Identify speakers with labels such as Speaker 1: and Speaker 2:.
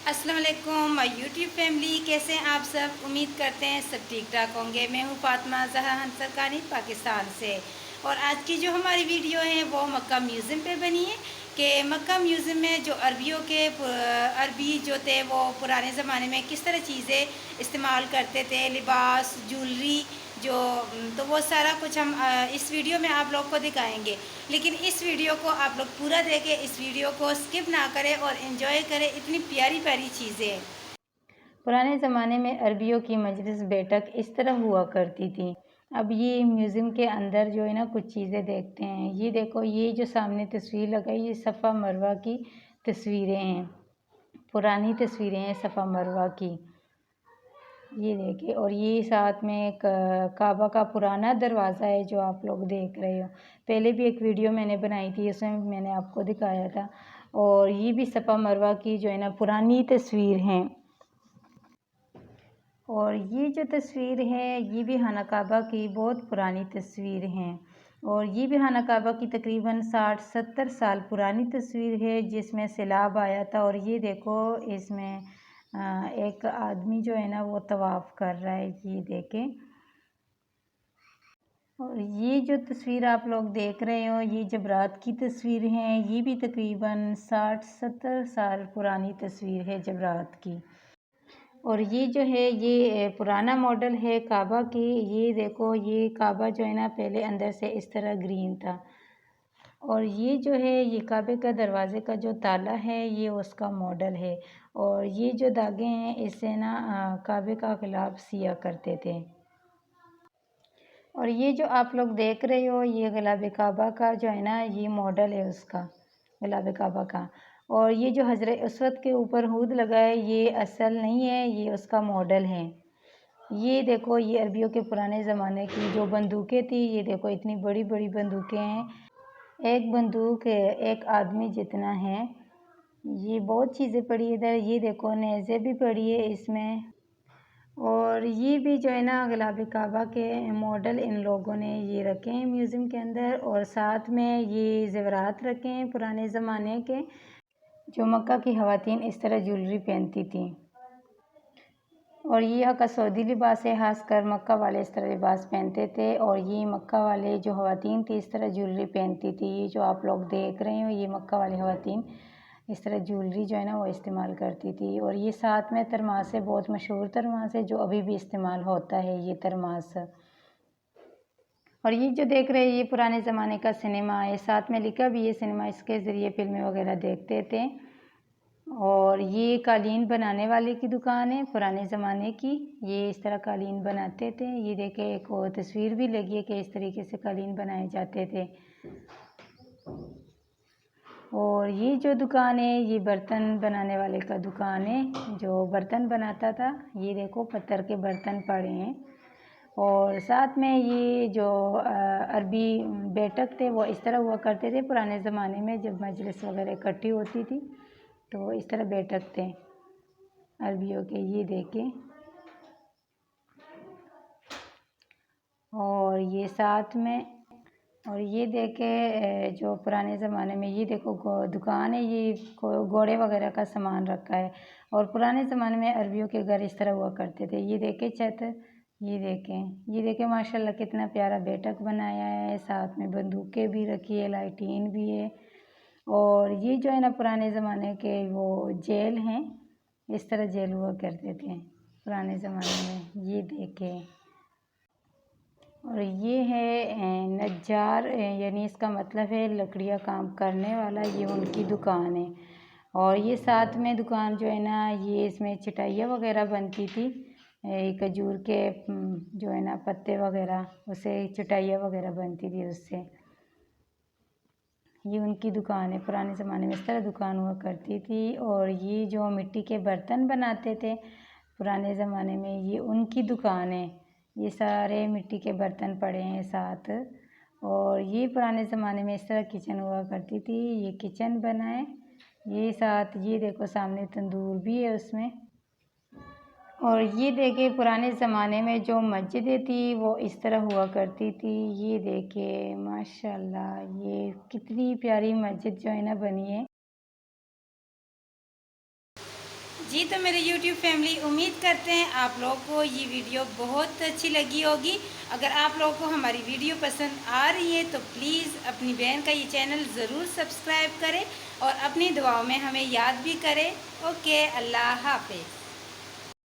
Speaker 1: अस्सलाम वालेकुम my YouTube family, कैसे हैं आप सब। उम्मीद करते हैं सब ठीक ठाक होंगे। मैं हूं फातिमा जहरा हंसरकानी पाकिस्तान से। और आज की जो हमारी वीडियो है वो मक्का म्यूज़ियम पे बनी है कि मक्का म्यूज़ियम में जो अरबी जो थे वो पुराने ज़माने में किस तरह चीज़ें इस्तेमाल करते थे, लिबास, ज्वेलरी जो तो वो सारा कुछ हम इस वीडियो में आप लोग को दिखाएंगे। लेकिन इस वीडियो को आप लोग पूरा देखें, इस वीडियो को स्किप ना करें और एंजॉय करें, इतनी प्यारी प्यारी चीज़ें हैं। पुराने ज़माने में अरबियों की मजलिस बैठक इस तरह हुआ करती थी। अब ये म्यूज़ियम के अंदर जो है ना कुछ चीज़ें देखते हैं। ये देखो, ये जो सामने तस्वीर लगाई, ये सफ़ा मरवा की तस्वीरें हैं, पुरानी तस्वीरें हैं सफ़ा मरवा की। ये देखिए, और ये साथ में काबा का पुराना दरवाज़ा है जो आप लोग देख रहे हो। पहले भी एक वीडियो मैंने बनाई थी, उसमें मैंने आपको दिखाया था। और ये भी सफ़ा मरवा की जो है ना पुरानी तस्वीर हैं। और ये जो तस्वीर है ये भी खाना काबा की बहुत पुरानी तस्वीर हैं। और ये भी खाना काबा की तकरीबन 60-70 साल पुरानी तस्वीर है जिसमें सैलाब आया था। और ये देखो, इसमें एक आदमी जो है ना वो तवाफ़ कर रहा है, ये देखें। और ये जो तस्वीर आप लोग देख रहे हो ये जबरात की तस्वीर हैं। ये भी तकरीबन 60-70 साल पुरानी तस्वीर है जबरात की। और ये जो है ये पुराना मॉडल है काबा की। ये देखो, ये काबा जो है ना पहले अंदर से इस तरह ग्रीन था। और ये जो है ये काबे का दरवाज़े का जो ताला है ये उसका मॉडल है। और ये जो धागे हैं इससे ना काबे का गिलाफ सिया करते थे। और ये जो आप लोग देख रहे हो ये गुलाब काबा का जो है ना ये मॉडल है उसका, गुलाब काबा का। और ये जो हजरत अस्वद के ऊपर हूद लगा है ये असल नहीं है, ये उसका मॉडल है। ये देखो, ये अरबियों के पुराने ज़माने की जो बंदूकें थी, ये देखो इतनी बड़ी बड़ी बंदूकें हैं। एक बंदूक एक आदमी जितना है। ये बहुत चीज़ें पड़ी है इधर। ये देखो, नेज़े भी पड़ी है इसमें। और ये भी जो है ना गुलाब काबा के मॉडल इन लोगों ने ये रखे हैं म्यूज़ियम के अंदर। और साथ में ये ज़ेवरात रखे हैं पुराने ज़माने के, जो मक्का की ख़वातीन इस तरह ज्वेलरी पहनती थी। और ये यहाँ का सऊदी लिबास है, ख़ासकर मक्का वाले इस तरह लिबास पहनते थे। और ये मक्का वाले जो ख़वातीन थी इस तरह ज्वेलरी पहनती थी। ये जो आप लोग देख रहे हो ये मक्का वाली ख़वातीन इस तरह ज्वेलरी जो है ना वो इस्तेमाल करती थी। और ये साथ में तरमास है, बहुत मशहूर तरमास है जो अभी भी इस्तेमाल होता है ये तरमास। और ये जो देख रहे हैं ये पुराने ज़माने का सिनेमा है, साथ में लिखा भी है सिनेमा, इसके ज़रिए फ़िल्में वगैरह देखते थे। और ये कालीन बनाने वाले की दुकान है पुराने ज़माने की। ये इस तरह कालीन बनाते थे। ये देखें, एक और तस्वीर भी लगी है कि इस तरीके से कालीन बनाए जाते थे। और ये जो दुकान है ये बर्तन बनाने वाले का दुकान है जो बर्तन बनाता था। ये देखो, पत्थर के बर्तन पड़े हैं। और साथ में ये जो अरबी बैठक थे वो इस तरह हुआ करते थे पुराने ज़माने में, जब मजलिस वगैरह इकट्ठी होती थी तो इस तरह बैठक थे अरबियों के। ये देखें, और ये साथ में, और ये देखें जो पुराने ज़माने में ये देखो दुकान है, ये घोड़े वगैरह का सामान रखा है। और पुराने ज़माने में अरबियों के घर इस तरह हुआ करते थे। ये देखें छत, ये देखें माशाल्लाह कितना प्यारा बैठक बनाया है, साथ में बंदूकें भी रखी है, लाइटीन भी है। और ये जो है ना पुराने ज़माने के वो जेल हैं, इस तरह जेल हुआ करते थे पुराने ज़माने में। ये देखें, और ये है नज्जार, यानी इसका मतलब है लकड़ियाँ काम करने वाला, ये उनकी दुकान है। और ये साथ में दुकान जो है ना ये इसमें चटाइयाँ वगैरह बनती थी, खजूर के जो है ना पत्ते वगैरह, उससे चटाइयाँ वगैरह बनती थी उससे। ये उनकी दुकान है, पुराने ज़माने में इस तरह दुकान हुआ करती थी। और ये जो मिट्टी के बर्तन बनाते थे पुराने ज़माने में ये उनकी दुकान है। ये सारे मिट्टी के बर्तन पड़े हैं साथ। और ये पुराने ज़माने में इस तरह किचन हुआ करती थी, ये किचन बना है। ये साथ ये देखो सामने तंदूर भी है उसमें। और ये देखिए पुराने ज़माने में जो मस्जिदें थी वो इस तरह हुआ करती थी। ये देखिए माशाल्लाह, ये कितनी प्यारी मस्जिद जो है ना बनी है।
Speaker 2: जी तो मेरे YouTube फैमिली उम्मीद करते हैं आप लोगों को ये वीडियो बहुत अच्छी लगी होगी। अगर आप लोगों को हमारी वीडियो पसंद आ रही है तो प्लीज़ अपनी बहन का ये चैनल ज़रूर सब्सक्राइब करें और अपनी दुआओं में हमें याद भी करें। ओके, अल्लाह हाफ़िज़।